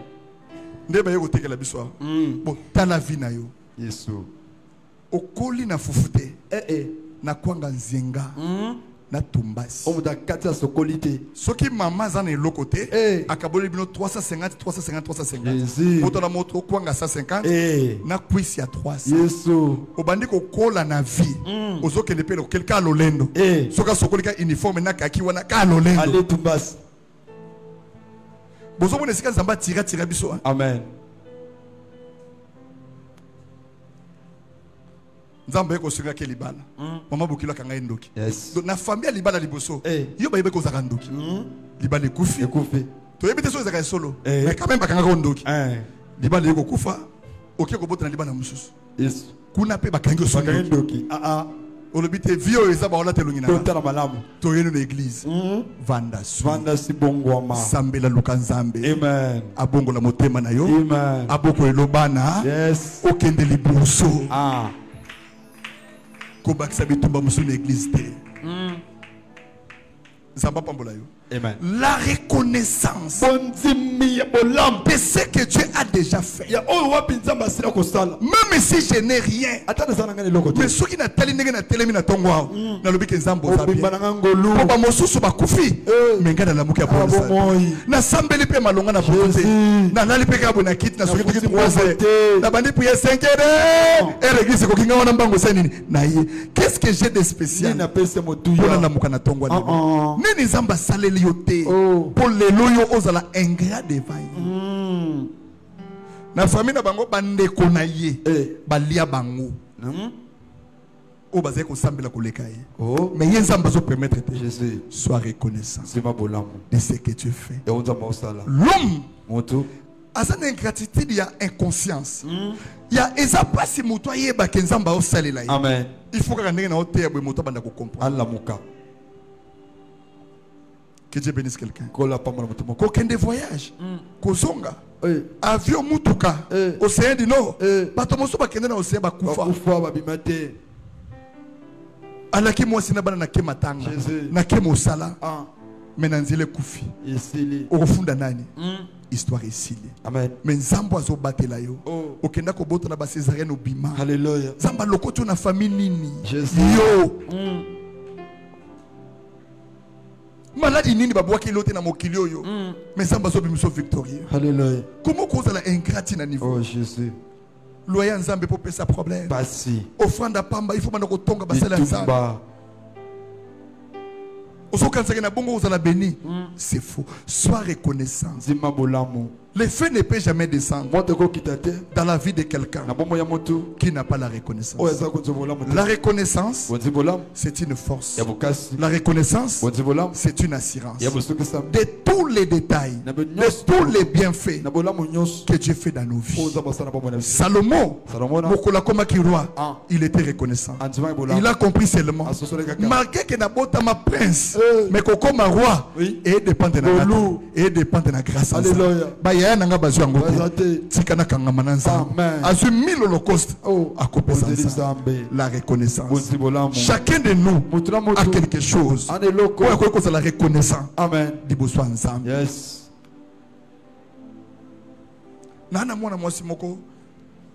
Ndeba yo koteka la biso. Bon, ta la vie na yo. Yesu. Okoli na fufute. Na kwanga nzenga. Na tumbasi. On da kati sokolité. Soki mama zana lokote akaboli bino 350 350. Moto na moto kwanga 150 na kwisi ya 300. Yesu. Obandi ko kola na vie. Ozoke ne pelo quelqu'un lolendo. Soka sokolika uniforme na kaki wana ka lolendo. Allez tumbasi. Bozo mona sika zamba tira biso. Amen. Nzambe ko singa ke libala. Mama bokilo kanga ndoki. Yes. Donc na famille libala liboso. Yo ba yebe ko zaka ndoki. Libala ekufi. To yebe te so zaka solo. Mais quand même bakanga ko ndoki. Libala yeko kufa. Oke ko botana libala mususu. Yes. Kuna pe bakangi so ndoki. olobite vio eza ba olate lungina totala malamu toyeno na église vanda si bongwama sambela lukanzambe amen abongola motema na yo amen aboko elobana yes okende liboso kobakisa bitumba musu na église te zamba pambola yo. Amen. La reconnaissance de ce que Dieu a déjà fait. Même si je n'ai rien, mais ceux qui n'ont pas télé na tongo na lobi ke nzambo za bien ba mosusu ba kufi mais ngana la muka pour ça na sambeli pe malonga na bote na nali pe ka bona kit na soki kiti croise na bandi pour 5 heures et l'église ko kinga wana mbango seni na ye qu'est-ce que j'ai de spécial na pese motuyo na muka na tongo nini nzamba saleli yote pour les loyaux aux ala ingrat devant na famille na bango bande konaye balia bango o bazé ko sambela koleka ye mais yenzamba zo permettre Jésus soit reconnaissant de ce que tu fais. L'homme asa na ingratitude ya inconscience ya eza pasi muto ayeba ke nzamba o salela ye. Amen. Il faut que ndenge na oteya bwe muto banda ko comprendre Allah muka. Que Dieu bénisse quelqu'un. Qu'aucun des voyages, Kozonga, avion mutuka, océan du Nord, batomoso bakende na océan bakufa. Alaki mwasi na bana na kematanga, na kemosala, menanzile kufi. Orofunda nani? Histoire ici. Amen. Mais nzambo azo batela yo. Okenda ko boto na ba césarienne obima. Alléluia. Zamba lokoto na famille nini? Yo. Maladie nini babwaki lote na mokili oyo mais samba so bimiso victorieux. Alléluia. Comment cause la ingratitude à niveau? Oh Jésus. Loya nzambe pour pesa problème. Basi. Offrande pamba il faut bana ko tonga basala nzambe. Osokansaka na bongo ozala béni. C'est faux. Sois reconnaissant. Zima bolamu. Le feu ne peut jamais descendre dans la vie de quelqu'un qui n'a pas la reconnaissance. La reconnaissance, c'est une force. La reconnaissance, c'est une assurance. De tous les détails, de tous les bienfaits que Dieu fait dans nos vies. Salomon, il était reconnaissant. Il a compris seulement. Malgré que Nabota ma prince, mais Koko ma roi, et dépend de la grâce. Nanga bazu yango tikana kanga mananza azu 1000 holocauste à kopesa la reconnaissance. Chacun de nous a quelque chose quoi que la reconnaissance. Amen. Diboso ensemble. Yes. Nana mwana mwasi moko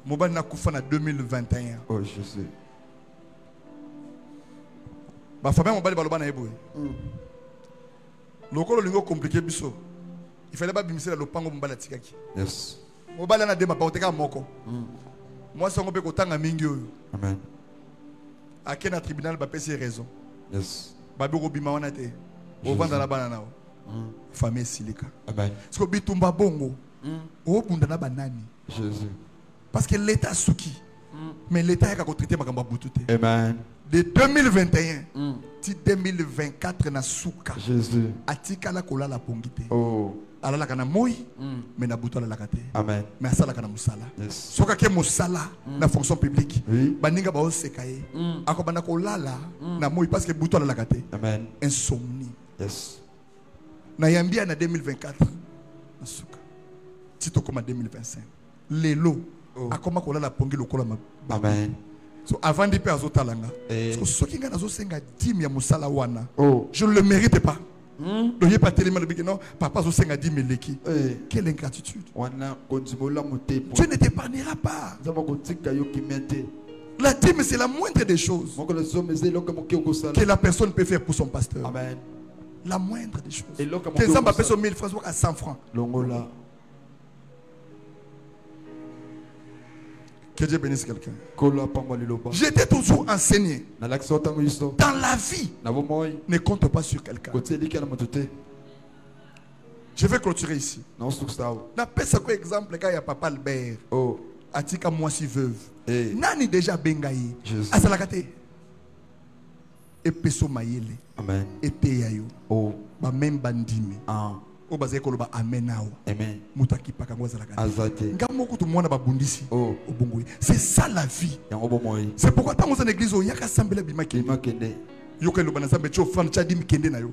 mobali na kufa na 2021. Oh Jésus. Ba famille mobali baloba na eboye. Lokolo lingo compliqué biso. Il fallait pas bimser le pango mbala tikaki. Yes. Mobala na dema baoteka moko. Moi songo pe kotanga mingi oyo. Amen. Akena tribunal ba pesi raison. Yes. Babi ko bima wana te. O vanda na bana nao. Famille silika. Amen. Parce que bitumba bongo. O bunda na banani. Jésus. Parce que l'état souki. Mais l'état a ko traiter makamba butute. Amen. De 2021 ti 2024 na souka. Jésus. Atika la kola la pongite. Oh. Ala la kana moi mais na buto la kate. Amen. Mais asala kana musala. Yes. Soka ke musala na fonction publique. Oui. Baninga ba osekaye. Akobana ko lala na moi parce que buto la kate. Amen. Insomnie. Yes. Na yambia na 2024 na souka. Tito comme 2025. Lelo akoma ko lala pongi lokola ma. Amen. So avant de payer azotalanga. So ce qui ngana zo senga 10 ya musala wana. Je ne le mérite pas. Donc il pas tellement le non papa zo senga 10 leki. Quelle ingratitude. Dieu ne t'épargnera pas. La dîme c'est la moindre des choses que la personne peut faire pour son pasteur. Amen. La moindre des choses. Que ça m'a fait 1000 francs à 100 francs. Que Dieu bénisse quelqu'un. J'étais toujours enseigné. Dans la vie, ne compte pas sur quelqu'un. Je vais clôturer ici. N'appelle ça quoi exemple quand il y a papa Albert. Atika moi si veuve. Nani déjà bengaï. Asalakate. Et peso mayele. Amen. Et teyayo. Ba même bandimi. obaze koloba amen nao. Amen. Mutaki pakango zalaka. Azate. Ngamoko to mwana babundisi. Oh. Obongoyi. C'est ça la vie. C'est pourquoi tant dans l'église il y a qu'à sembler bimaki. Yoka lo banazambe cho fan cha dim kende na yo.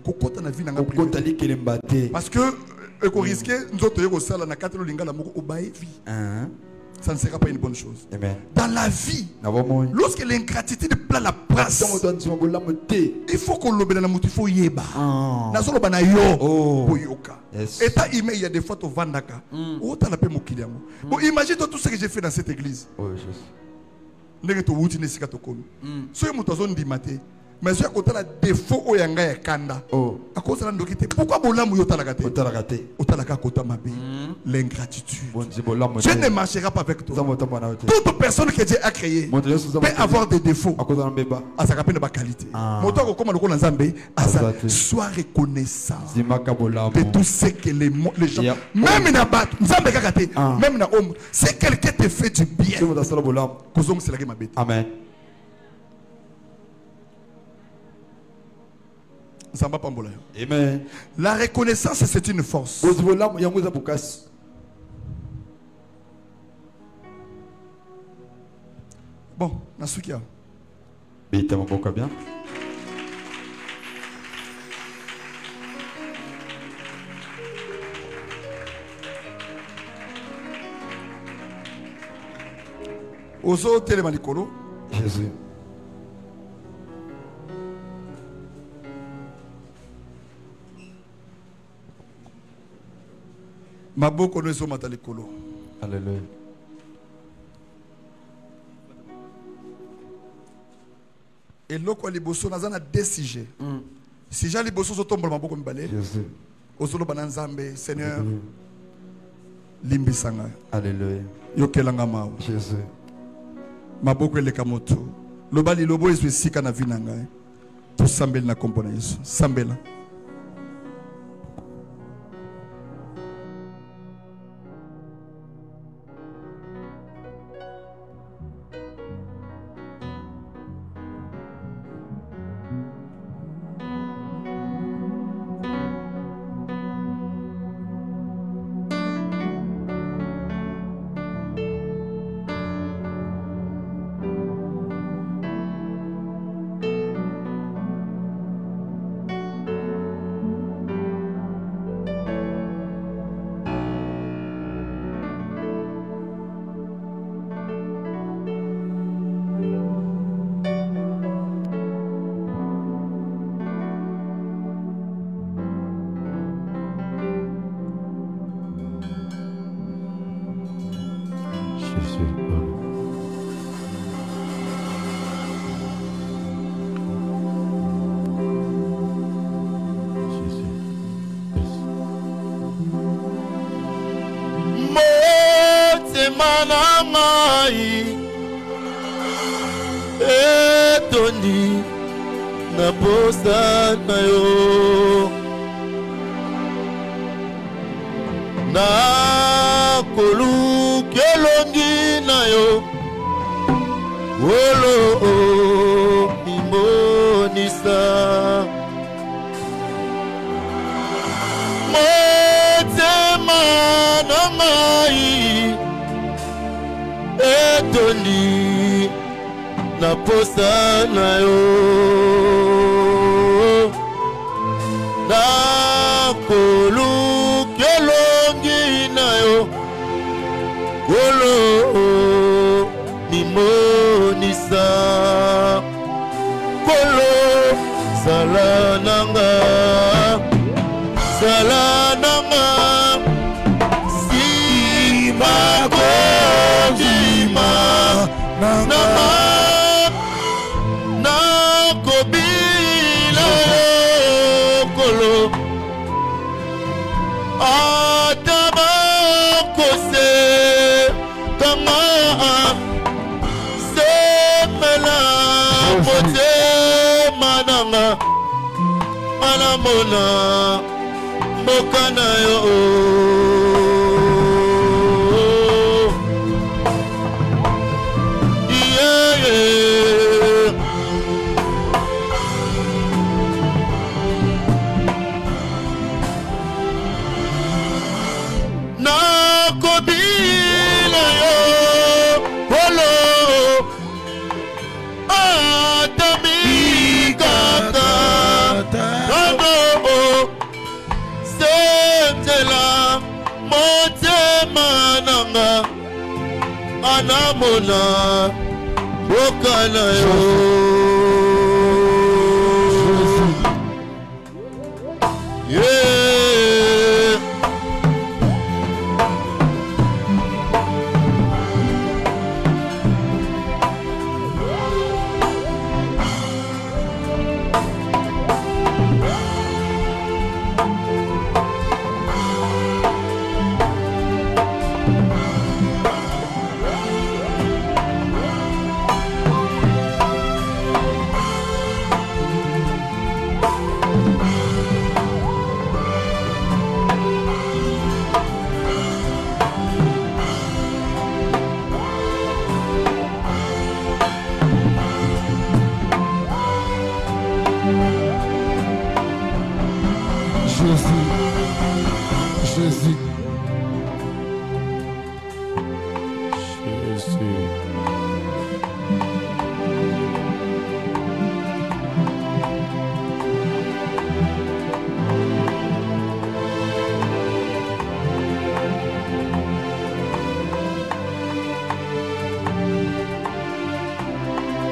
Kokota na vie na nga kokota likele mbate. Parce que eko risquer nzoto yoko sala na katelo lingala moko obaye vie. Ça ne sera pas une bonne chose. Amen. Dans la vie, lorsque l'ingratitude prend la place, il faut qu'on l'obéisse dans la mouture, il faut yeba. Nazolo bana yo, boyoka. État il y a des fois au vandaka. Autant la paix mokiliamo. Bon, imagine tout ce que j'ai fait dans cette église. Oh Jésus. Ndenge to wuti nesika to komi. So ye muto zone di mate. Mais je côté la défaut o yanga ya kanda. À cause de l'andokité. Pourquoi bolamu yo talakate? Otalaka kota mabe. L'ingratitude. Je ne marcherai pas avec toi. Toute personne que Dieu a créée peut avoir des défauts. À sa capine de qualité. Moto comme le ko nzambe, sois reconnaissant de tout ce que les gens même na bat nzambe kakate, même na homme, si quelqu'un te fait du bien. Amen. Amen. La reconnaissance, c'est une force. Bon, Nasukia. Bien. Ozo telemalikolo. Jésus. Maboko nezo matalikolo. Alléluia. Et loko liboso nazana deux sujets. Si j'ai liboso zo tombola maboko mibale. Jésus. Ozolo bananzambe Seigneur. Limbisanga. Alléluia. Yokelanga mao. Jésus. Maboko eleka moto. Lobali lobo ezo sika na vinanga. To sambela na kompo na Yesu. Sambela. Etondi na posta na yo na kolu kelongi na yo wolo imonisa motema na mai etondi na posta na yo na kolu kelongi na yo kolo nimonisa kolo salananga sima kojima nama Mona mokana yo namona mboka na yo. Jésus.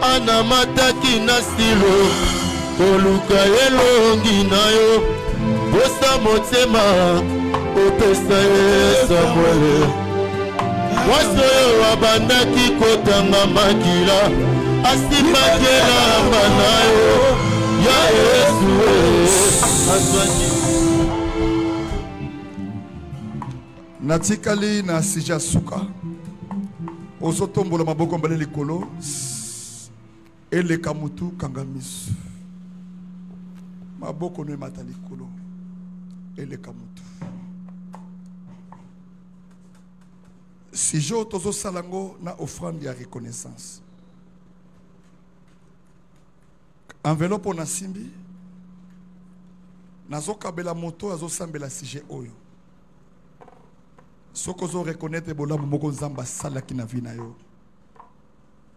Anamataki na stilo koluka elongi na yo bosa motema opesa ye Samuele mwasi oyo abandaki kotanga makila asimaki elamba na yo ya Yesu azwaki natikali na sija suka ozotombola maboko mbale likolo eleka mutu kangamisu maboko no emata likolo eleka mutu sijo tozo salango na offrande ya reconnaissance enveloppe na simbi nazo kabela moto azo sambela sije oyo soko zo reconnaître bolamu moko nzamba salaki na vie na yo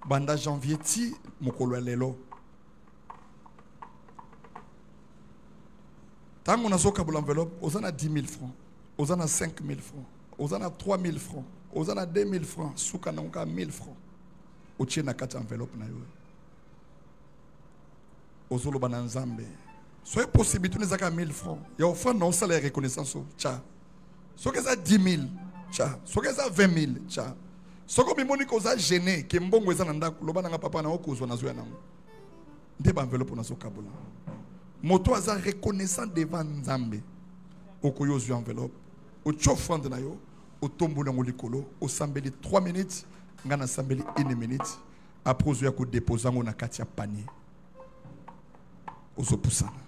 banda janvier ti mokolo lelo tango nazoka bula enveloppe ozana 10 000 francs ozana 5 000 francs ozana 3 000 francs ozana 2 000 francs suka na onka 1000 francs otie na kati enveloppe na yo ozolo bana nzambe soyez possibilité nezaka 1000 francs ya offrande na osala ya reconnaissance cha soki eza 10 000 cha soki eza 20 000 cha soko mimoni koza gêné ke mbongo eza na ndako loba nanga papa na okozwa na zoya nango nde ba enveloppe na zokabula moto aza reconnaissant devant nzambe okoyo zwa enveloppe ocho offrande na yo otombola ngo likolo osambeli 3 minutes ngana sambeli 1 minute après ozoya ko déposer ngo na kati ya panier ozopusana.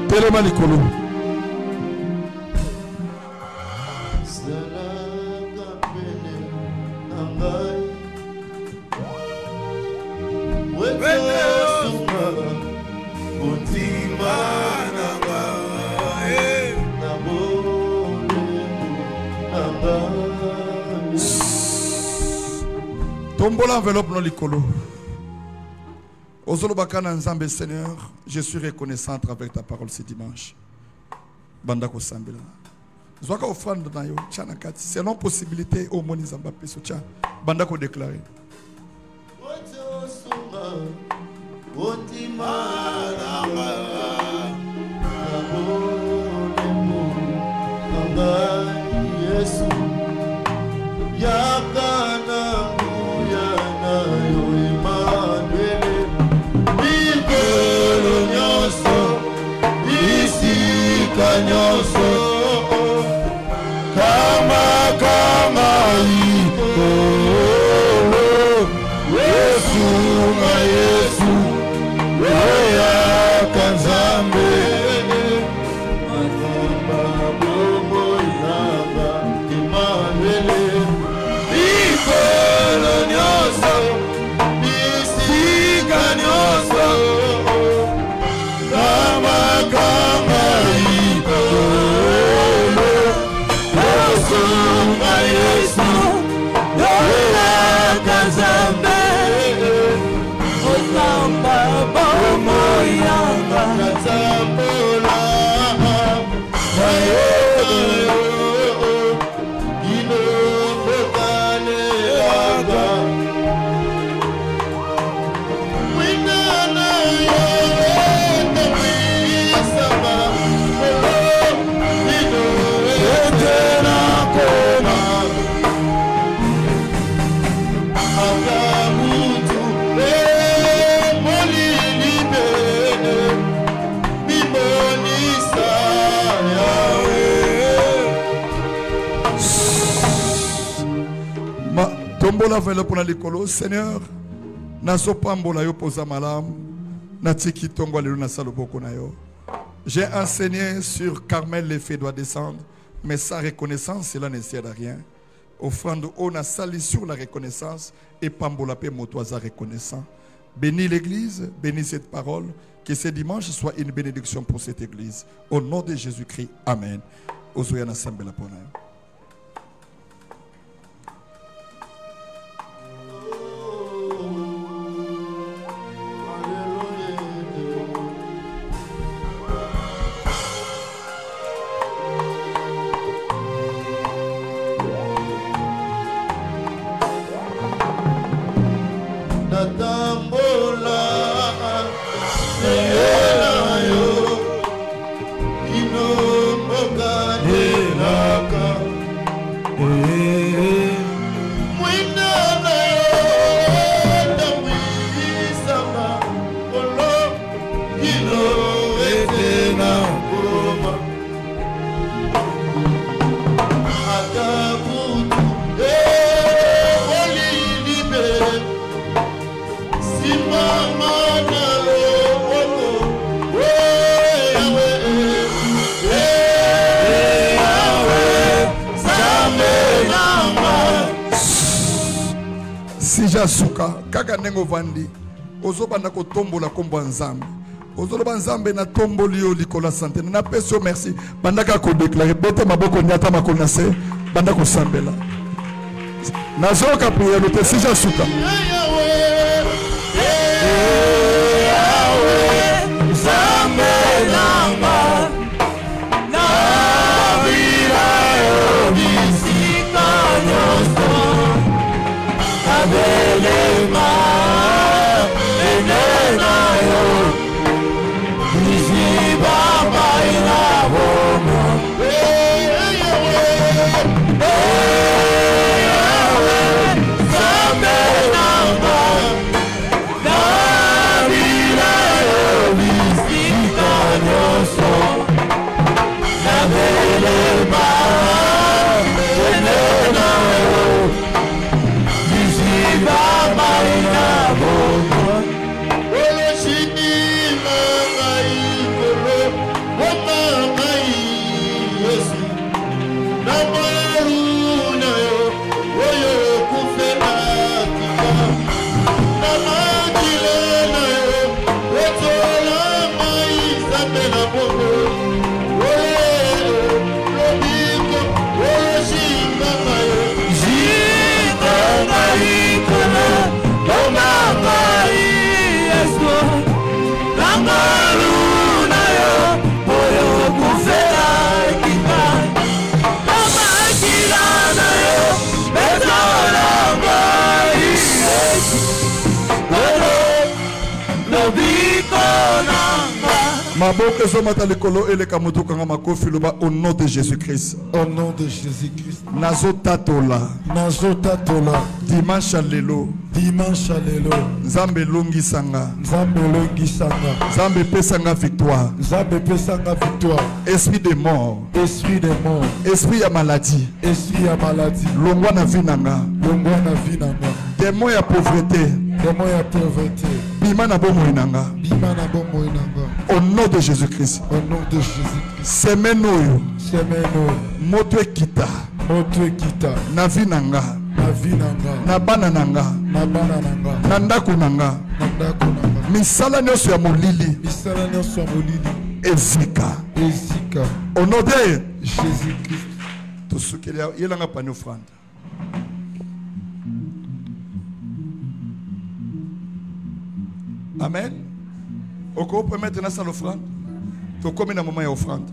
Telema likolo. Tombola enveloppe no likolo. Ozolobakana nzambe Seigneur, je suis reconnaissant avec ta parole ce dimanche. Bandako sambela. Zwaka offrande na yo tchana kati. Selon possibilité au moni nzamba peso tcha. Bandako déclarer. Yesu Pambola vele pour la likolo. Seigneur, naso pambola yo posa malam. Natiki tongwa lelu na saloboko na yo. J'ai enseigné sur Carmel, l'effet doit descendre, mais sans reconnaissance, cela ne sert à rien. Offrande, on a sali sur la reconnaissance et pambola pe motoisa reconnaissant. Bénis l'église, bénis cette parole, que ce dimanche soit une bénédiction pour cette église. Au nom de Jésus-Christ, amen. Ozoyana sambela pona. Suka kaka nengo vandi ozobanda ko tombola kombo nzambe ozoloba nzambe na tomboli yo likola santé na peso merci bandaka ko déclarer bete maboko nyata makona se banda ko sambela nazoka prier le tesija suka Au nom de Jésus-Christ. Au nom de Jésus-Christ. Nazotatola. Nazotatola. Dimanche lelo. Dimanche lelo. Nzambe longi sanga. Nzambe longi sanga. Nzambe pesanga victoire. Nzambe pesanga victoire. Esprit de mort. Esprit de mort. Esprit ya maladie. Esprit ya maladie. Longwa na vinanga. Longwa na vinanga. Démon ya pauvreté. Démon ya pauvreté. Bima na bomo inanga. Bima na bomo inanga. Au nom de Jésus-Christ. Au nom de Jésus-Christ. Semenoyo. Semenoyo. Moto ekita. Moto ekita. Na vinanga. Na vinanga. Na bana nanga. Na bana nanga. Na ndako nanga. Na ndako nanga. Misala nyonso ya molili. Misala nyonso ya molili. Ezika. Ezika. Au nom de Jésus-Christ. Tosukelia yelanga pani offrande. Amen. Oko permettre na salle offrande. To comme na moment ya offrande.